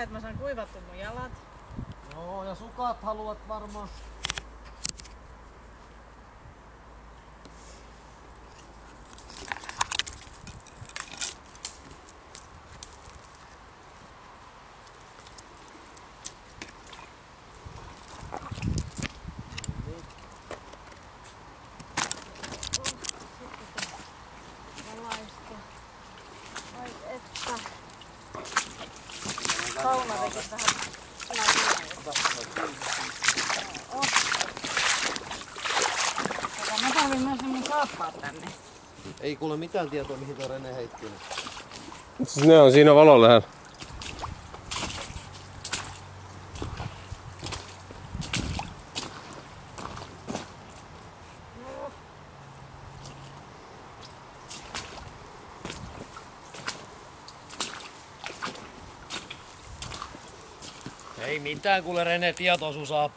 tehdä, että mä saan kuivattua mun jalat? Joo, ja sukat haluat varmaan. Ai että. Saunavekit vähän mä tarvin myös semmonen saappaat tänne. Ei kuule mitään tietoa mihin tuo Rene heitti. Siis ne on siinä valon lähellä. Ei mitään kuule Rene, tietoisuus saa